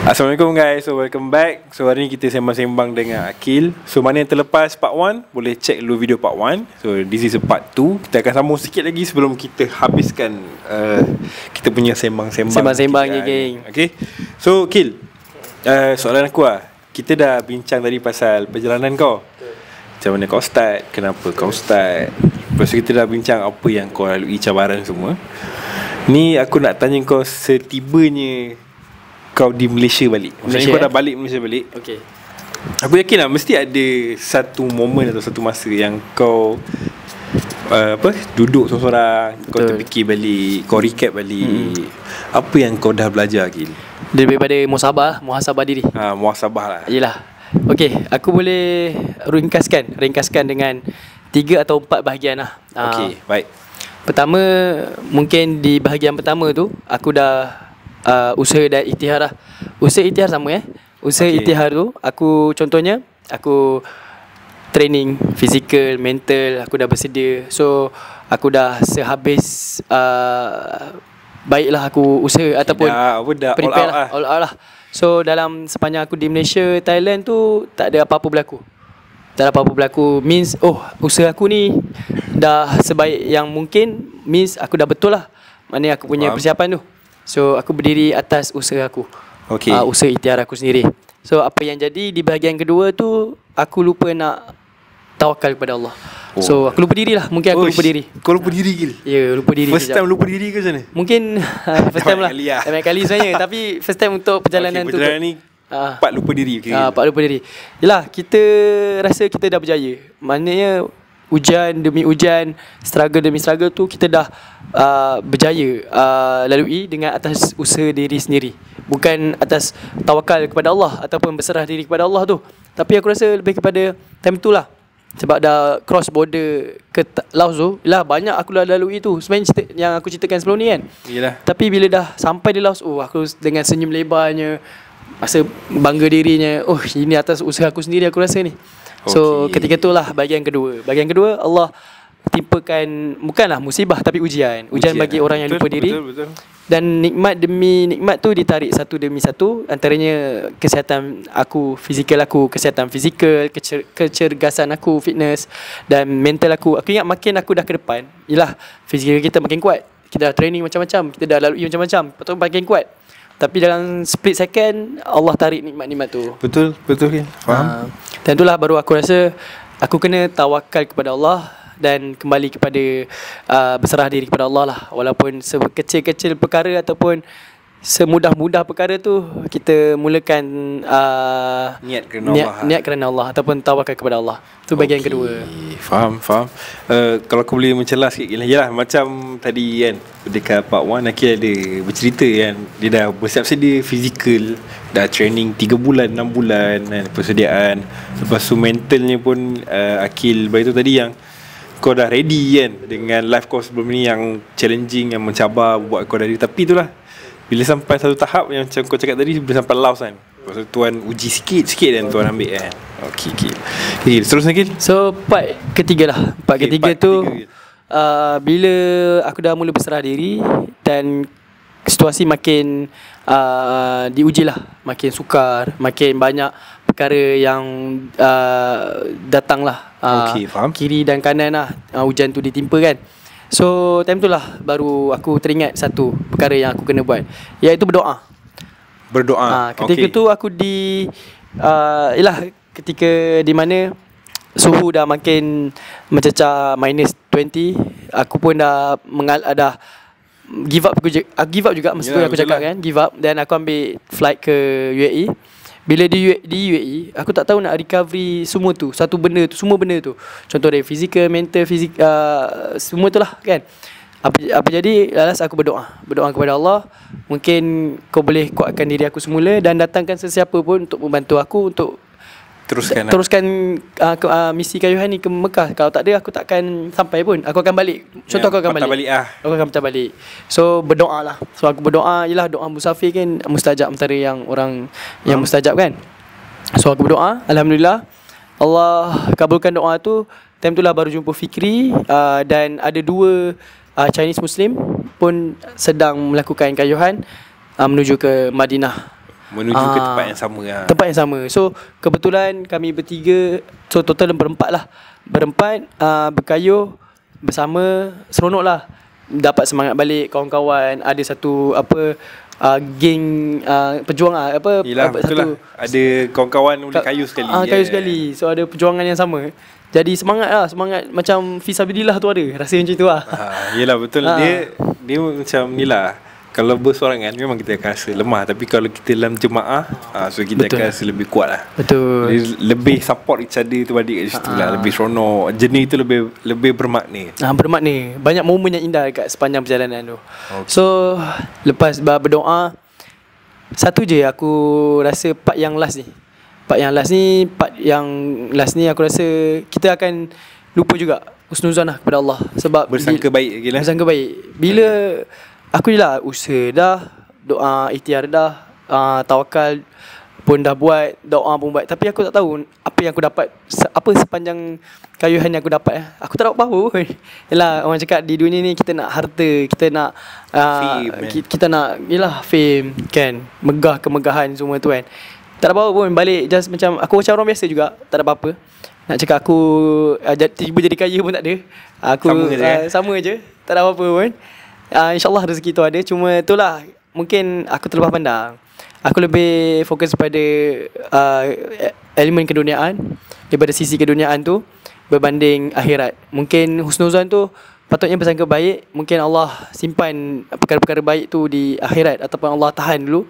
Assalamualaikum guys, so welcome back. So hari ni kita sembang-sembang dengan Akil. So mana yang terlepas part 1, boleh check dulu video part 1. So this is a part 2. Kita akan sambung sikit lagi sebelum kita habiskan kita punya sembang-sembang. Sembang-sembang je geng. Okay, so Akil, soalan aku lah. Kita dah bincang tadi pasal perjalanan kau. Macam mana kau start, kenapa kau start. Lepas tu kita dah bincang apa yang kau lalui, cabaran semua. Ni aku nak tanya kau setibanya kau di Malaysia balik. Maksudnya kau dah balik Malaysia balik. Okay. Aku yakin lah mesti ada satu momen atau satu masa yang kau duduk seorang-seorang, kau terfikir balik, kau recap balik. Apa yang kau dah belajar, Akil? Daripada muhasabah diri. Muhasabah lah. Yelah. Okay, aku boleh ringkaskan dengan 3 atau 4 bahagian lah. Okay, baik. Pertama, mungkin di bahagian pertama tu aku dah usaha dan ikhtiar lah. Usaha ikhtiar sama Usaha ikhtiar tu aku contohnya aku training fizikal, mental, aku dah bersedia. So aku dah sehabis baiklah aku usaha ataupun dah all out lah. So dalam sepanjang aku di Malaysia, Thailand tu tak ada apa-apa berlaku. Tak ada apa-apa berlaku means usaha aku ni dah sebaik yang mungkin, means aku dah betul lah. Maknanya aku punya persiapan tu. So aku berdiri atas usaha aku. Usaha ikhtiar aku sendiri. So apa yang jadi di bahagian kedua tu, aku lupa nak tawakal kepada Allah. So aku lupa diri lah. Mungkin aku lupa diri. Kau lupa diri, Gil? Ya, lupa diri. First time lupa diri ke macam mana? Mungkin first time lah. Banyak kali sebenarnya. Tapi first time untuk perjalanan tu. Perjalanan ni part lupa diri. Part lupa diri. Yelah, kita rasa kita dah berjaya. Maknanya ujian demi ujian, struggle demi struggle tu kita dah berjaya lalui dengan atas usaha diri sendiri. Bukan atas tawakal kepada Allah ataupun berserah diri kepada Allah tu. Tapi aku rasa lebih kepada time tu lah. Sebab dah cross border ke Laos tu, lah banyak aku dah lalui tu. Sebenarnya yang aku ceritakan sebelum ni kan. Yelah. Tapi bila dah sampai di Laos, aku dengan senyum lebarnya, rasa bangga dirinya. Ini atas usaha aku sendiri aku rasa ni. So ketika itulah bahagian kedua. Bahagian kedua, Allah timpakan bukanlah musibah tapi ujian bagi orang yang lupa diri. Betul. Dan nikmat demi nikmat tu ditarik satu demi satu. Antaranya kesihatan aku, fizikal aku, kesihatan fizikal, kecergasan aku, fitness, dan mental aku. Aku ingat makin aku dah ke depan, yelah fizikal kita makin kuat. Kita dah training macam-macam, kita dah lalui macam-macam, lepas tu makin kuat. Tapi dalam split second Allah tarik nikmat-nikmat tu. Betul kan? Faham. Dan itulah baru aku rasa aku kena tawakal kepada Allah dan kembali kepada berserah diri kepada Allah lah. Walaupun sekecil-kecil perkara ataupun semudah-mudah perkara tu, kita mulakan niat kerana Allah ataupun tawakal kepada Allah. Itu bahagian kedua. Faham. Kalau aku boleh mencelah sikit, yelah macam tadi kan, dekat part 1 Akil ada bercerita kan, dia dah bersiap sedia fizikal, dah training 3 bulan 6 bulan kan, persediaan. Lepas tu mentalnya pun Akil beritahu tadi yang kau dah ready kan dengan life kau sebelum ni yang challenging, yang mencabar buat kau dari. Tapi itulah, bila sampai satu tahap yang macam kau cakap tadi, bila sampai Laos kan, lepas tu Tuan uji sikit-sikit dan Tuan ambil kan. Okay, terus lagi. So part ketiga lah. Part ketiga tu bila aku dah mula berserah diri dan situasi makin diuji lah, makin sukar, makin banyak perkara yang datang lah, faham. Kiri dan kanan lah, hujan tu ditimpa kan. So time tu lah baru aku teringat satu perkara yang aku kena buat, iaitu berdoa. Ketika tu aku ketika di mana suhu dah makin mencecah -20, aku pun dah give up juga masa tu aku cakap kan, give up. Dan aku ambil flight ke UAE. Bila di UAE, aku tak tahu nak recovery semua tu, semua benda tu. Contoh dari fizikal, mental, semua tu lah kan. Apa jadi, lalas aku berdoa kepada Allah. Mungkin kau boleh kuatkan diri aku semula dan datangkan sesiapa pun untuk membantu aku untuk teruskan misi kayuhan ni ke Mekah. Kalau tak ada, aku takkan sampai pun. Aku akan balik. Contoh aku akan balik. Aku akan patah balik. So berdoa lah. So aku berdoa, yelah doa musafir kan mustajab, antara yang orang yang mustajab kan. So aku berdoa, alhamdulillah Allah kabulkan doa tu. Time tu lah baru jumpa Fikri, dan ada 2 Chinese Muslim pun sedang melakukan kayuhan menuju ke Madinah. menuju ke tempat yang sama lah. Tempat yang sama. So kebetulan kami bertiga, so total berempat lah. Berempat berkayuh bersama, seronok lah. Dapat semangat balik kawan-kawan. Ada satu geng pejuang Yelah, betul lah. Ada kawan-kawan boleh kayu sekali. Kayu sekali. So ada perjuangan yang sama. Jadi semangat lah. Semangat macam fisabilillah tu ada. Rasa macam tu lah. Yelah betul. Dia macam ni lah. Kalau bersorangan memang kita akan rasa lemah. Tapi kalau kita dalam jemaah, so kita akan rasa lebih kuat lah. Betul. Lebih support each other tu balik kat situ lah. Lebih seronok. Jenis tu lebih bermakna. Bermakna. Banyak momen yang indah kat sepanjang perjalanan tu. Okay. So lepas berdoa, satu je aku rasa part yang last ni aku rasa kita akan lupa juga husnuzan lah kepada Allah. Sebab bersangka baik lagi lah. Bersangka baik. Bila aku je lah usaha dah, doa ikhtiar dah, tawakal pun dah buat, doa pun buat, tapi aku tak tahu apa yang aku dapat, apa sepanjang kayuhan yang aku dapat. Aku tak dapat apa pun. Yalah, orang cakap di dunia ni kita nak harta, kita nak fame, kita nak fame kan, megah kemegahan semua tu kan. Tak ada apa-apa pun, balik just macam aku macam orang biasa juga, tak ada apa-apa. Nak cakap aku tiba jadi kaya pun tak ada. Aku sama je, tak ada apa-apa pun. InsyaAllah rezeki tu ada. Cuma itulah, mungkin aku terlepas pandang. Aku lebih fokus pada elemen keduniaan daripada sisi keduniaan tu berbanding akhirat. Mungkin husnuzan tu patutnya bersangka baik. Mungkin Allah simpan perkara-perkara baik tu di akhirat, ataupun Allah tahan dulu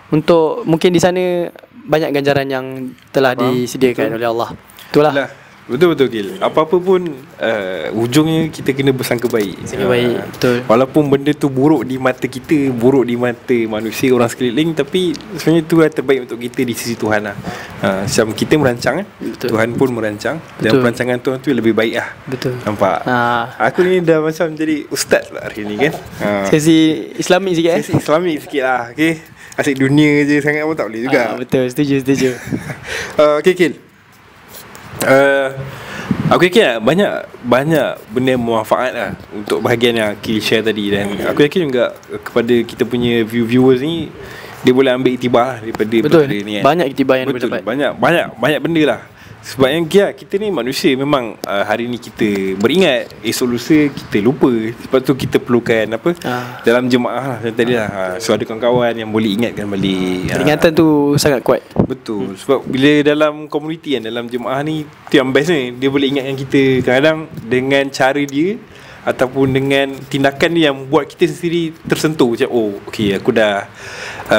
untuk mungkin di sana banyak ganjaran yang telah disediakan oleh Allah. Itulah. Betul-betul Gil. Apa-apa pun ujungnya kita kena bersangka baik. Baik, betul. Walaupun benda tu buruk di mata kita, buruk di mata manusia, orang sekeliling, tapi sebenarnya itu terbaik untuk kita di sisi Tuhan lah. Macam kita merancang, Tuhan pun merancang. Dan perancangan Tuhan tu lebih baik lah. Betul. Nampak? Aku ni dah macam jadi ustaz lah hari ni kan. Sesi Islamik sikit Sesi Islamik sikit lah. Okay. Asyik dunia je sangat pun tak boleh juga. Betul, setuju. Okay Gil. Aku yakin banyak benda yang bermanfaat lah untuk bahagian yang Akil share tadi. Dan aku yakin juga kepada kita punya viewers ni, dia boleh ambil iktibar lah daripada ni kan. Banyak iktibar yang betul, dapat. Banyak benda lah. Sebab yang kita ni manusia, memang hari ni kita beringat, esok lusa kita lupa. Sebab tu kita perlukan dalam jemaah lah, macam tadi lah. So ada kawan-kawan yang boleh ingatkan balik. Peringatan tu sangat kuat. Betul. Sebab bila dalam komuniti kan, dalam jemaah ni, tu yang best ni. Dia boleh ingatkan kita kadang-kadang dengan cara dia ataupun dengan tindakan dia yang buat kita sendiri tersentuh. Macam okay, aku dah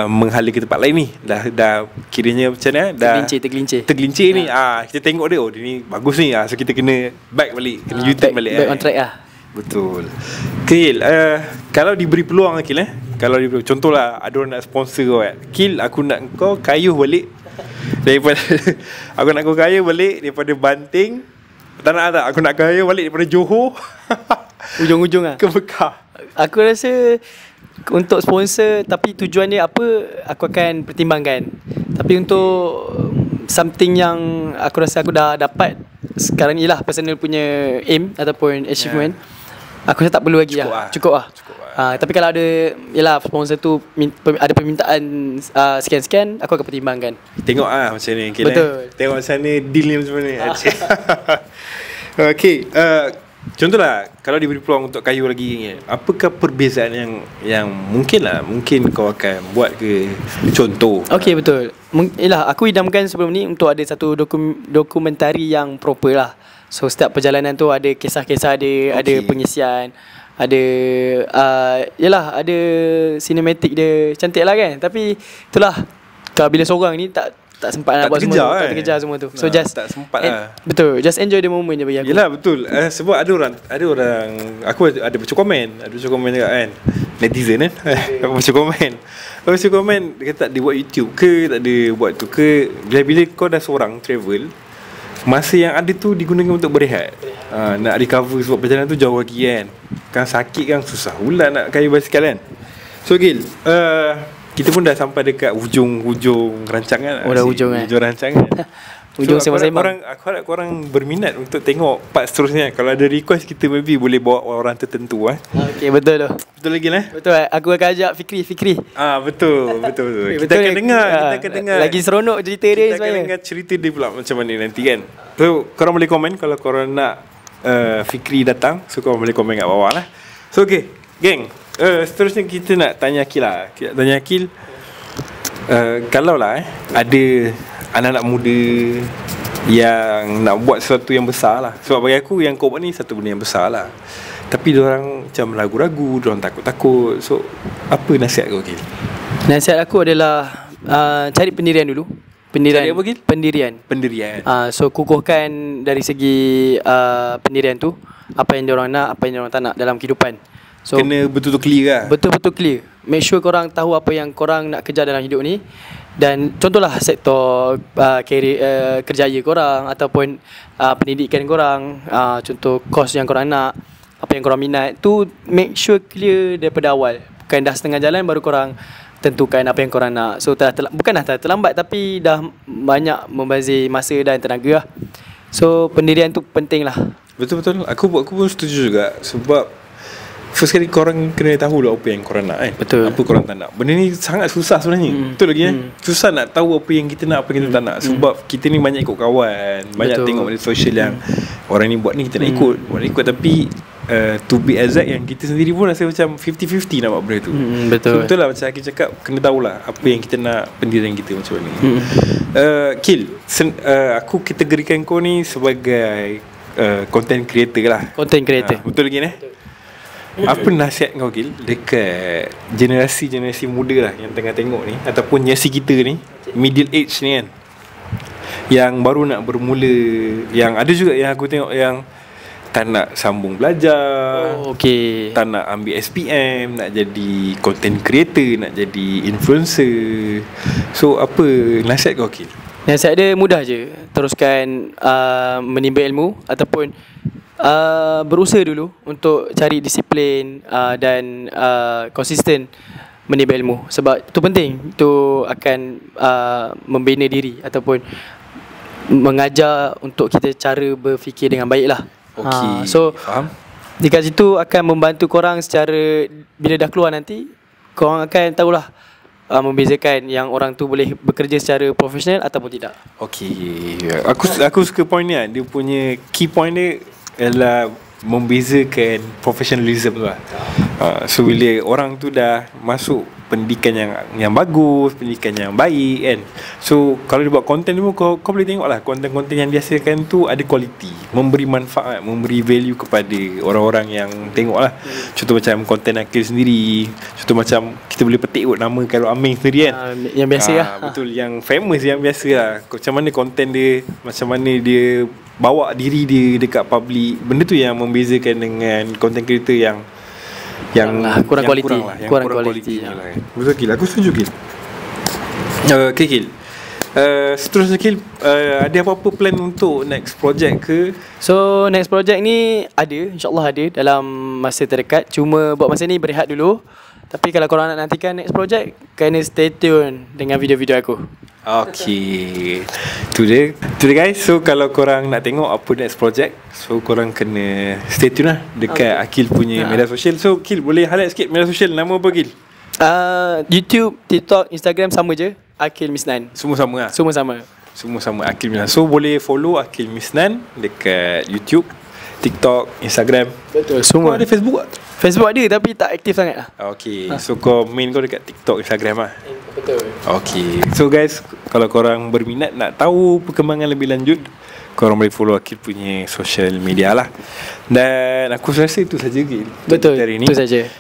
menghala ke tempat lain ni, dah kiranya macam mana, dah tergelincir ni. Kita tengok dia, dia ni bagus ni. So kita kena back balik, kena U-turn balik. Back on track lah. Betul. Kil, kalau diberi peluang Kil, kalau diberi, contohlah ada orang nak sponsor kau Kil, aku nak kau kayuh balik daripada aku nak kau kayuh balik daripada Banting. Tak nak tak, aku nak kayuh balik daripada Johor ujung-ujung lah ke Mekah. Aku rasa untuk sponsor, tapi tujuan dia apa, aku akan pertimbangkan. Tapi untuk something yang aku rasa aku dah dapat sekarang ni lah, personal punya aim ataupun achievement, aku rasa tak perlu lagi. Cukup lah. Tapi kalau ada sponsor tu ada permintaan sekian-sekian, aku akan pertimbangkan. Tengok macam ni. Betul. Tengok macam ni, deal ni macam mana. Okay, contohlah kalau diberi peluang untuk kayu lagi, apakah perbezaan yang mungkin kau akan buat ke? Contoh. Okay, betul. Aku idamkan sebelum ni untuk ada satu dokumentari yang proper lah. So setiap perjalanan tu ada kisah-kisah dia, ada pengisian, ada ada cinematic dia, cantik lah kan. Tapi itulah, kalau bila seorang ni tak sempat nak buat semua tu, tak terkejar semua tu. So just tak sempat lah. Betul, just enjoy the moment je bagi aku. Yelah, betul. Sebab ada orang aku ada baca komen juga kan, netizen kan. Baca komen dia kata tak dia buat YouTube ke, tak ada buat tu ke. Bila kau dah seorang travel, masa yang ada tu digunakan untuk berehat. Nak recover sebab perjalanan tu jauh lagi kan sakit kan, susah pula nak kayu basikal kan. So Gil, kita pun dah sampai dekat hujung rancangan. Dah hujung rancangan. Hujung aku harap sembang-sembang. aku harap korang berminat untuk tengok part seterusnya. Kalau ada request, kita maybe boleh bawa orang tertentu. Okay, betul tu. Betul lagi lah. Betul. Aku akan ajak Fikri. Betul. Kita Betul. akan dengar. Kita akan dengar. Lagi seronok cerita dia Kita akan sebenarnya. dengar cerita dia pula macam mana nanti kan. So korang boleh komen kalau korang nak Fikri datang. So korang boleh komen kat bawah lah. So okay, geng, seterusnya kita nak tanya Akil lah. Kita nak tanya Akil, kalau lah ada anak-anak muda yang nak buat sesuatu yang besar lah. Sebab bagi aku yang kau buat ni satu benda yang besar lah. Tapi diorang macam ragu-ragu, diorang takut-takut. So apa nasihat kau, Akil? Nasihat aku adalah cari pendirian dulu. Cari apa, Gil? Pendirian. So kukuhkan dari segi pendirian tu, apa yang diorang nak, apa yang diorang tak nak dalam kehidupan. So kena betul-betul clear lah. Betul-betul clear. Make sure korang tahu apa yang korang nak kejar dalam hidup ni. Dan contohlah sektor kerjaya korang ataupun pendidikan korang, contoh course yang korang nak, apa yang korang minat tu, make sure clear daripada awal. Bukan dah setengah jalan baru korang tentukan apa yang korang nak. So bukanlah terlambat, tapi dah banyak membazir masa dan tenaga lah. So pendirian tu penting lah. Betul-betul. Aku pun setuju juga. Sebab first kali korang kena tahu lah apa yang korang nak kan. Betul. Apa korang tak nak. Benda ni sangat susah sebenarnya. Betul lagi susah nak tahu apa yang kita nak, apa yang kita tak nak. Sebab kita ni banyak ikut kawan, banyak Betul. tengok media sosial yang orang ni buat ni, kita nak ikut. Tapi to be exact, yang kita sendiri pun rasa macam 50-50 nak buat benda tu. Betul. So, betul lah macam Akil cakap, kena tahulah apa yang kita nak, pendirian kita macam mana. Kil, aku kategorikan kau ni sebagai content creator lah. Content creator. Betul lagi ni? Apa nasihat kau, Gil, dekat generasi muda lah yang tengah tengok ni, ataupun generasi kita ni, middle age ni kan, yang baru nak bermula, yang ada juga yang aku tengok yang tak nak sambung belajar, tak nak ambil SPM, nak jadi content creator, nak jadi influencer. So apa nasihat kau, Gil? Nasihat dia mudah je. Teruskan menimba ilmu ataupun berusaha dulu untuk cari disiplin dan konsisten menimba ilmu. Sebab itu penting. Itu akan membina diri ataupun mengajar untuk kita cara berfikir dengan baik lah. So faham? dekat situ akan membantu korang secara, bila dah keluar nanti, korang akan tahulah membezakan yang orang tu boleh bekerja secara profesional ataupun tidak. Aku suka point ni lah. Dia punya key point dia ialah membezakan professionalism tu lah. So bila orang tu dah masuk pendidikan yang bagus, pendidikan yang baik kan, so kalau dia buat konten tu, kau boleh tengok lah konten-konten yang dihasilkan tu ada quality, memberi manfaat, memberi value kepada orang-orang yang tengok lah. Contoh macam konten Akil sendiri, contoh macam kita boleh petik kot nama kalau Aming sendiri kan, yang biasa lah. Betul, yang famous, yang biasa lah. Macam mana konten dia, macam mana dia bawa diri dia dekat public. Benda tu yang membezakan dengan content creator yang kurang kualiti. Kurang kualiti lah. Betul, Gil. Aku setuju, Gil. Okay, Gil. Seterusnya, Gil, ada apa-apa plan untuk next project ke? So next project ni ada, InsyaAllah ada dalam masa terdekat. Cuma buat masa ni berehat dulu. Tapi kalau korang nak nantikan next project, kena stay tune dengan video-video aku. Okay, Today guys, so kalau korang nak tengok apa next project, so korang kena stay tune lah dekat Akil punya media sosial. So Akil, boleh highlight sikit media sosial, nama apa, Akil? YouTube, TikTok, Instagram sama je, Akil Misnan. Semua sama lah? Semua sama Akil Misnan. So boleh follow Akil Misnan dekat YouTube, TikTok, Instagram. Betul, semua. Kau ada Facebook tak? Facebook ada tapi tak aktif sangat lah. Okay, so kau main kau dekat TikTok, Instagram lah? Betul. Okay, so guys, kalau korang berminat nak tahu perkembangan lebih lanjut, korang boleh follow Akil punya social media lah. Dan aku rasa itu saja, Gil. Betul, hari ni. itu saja.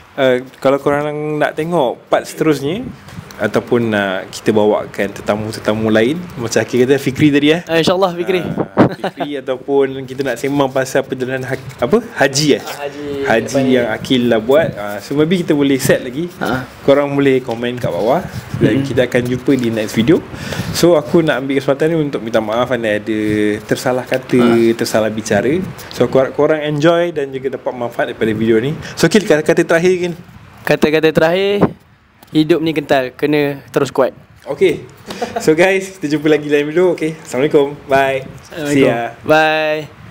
Kalau korang nak tengok part seterusnya, ataupun nak kita bawakan tetamu-tetamu lain, macam Akil kata Fikri tadi InsyaAllah Fikri. Fikri ataupun kita nak sembang pasal perjalanan haji haji yang Akil lah buat. So maybe kita boleh set lagi. Korang boleh komen kat bawah dan kita akan jumpa di next video. So aku nak ambil kesempatan ni untuk minta maaf anda ada tersalah kata, tersalah bicara. So aku harap korang enjoy dan juga dapat manfaat daripada video ni. So Akil, kata-kata terakhir, Akil. Kata-kata terakhir, hidup ni kental, kena terus kuat. Okay. So guys, kita jumpa lagi lain video. Okay, Assalamualaikum. Bye. See ya. Bye.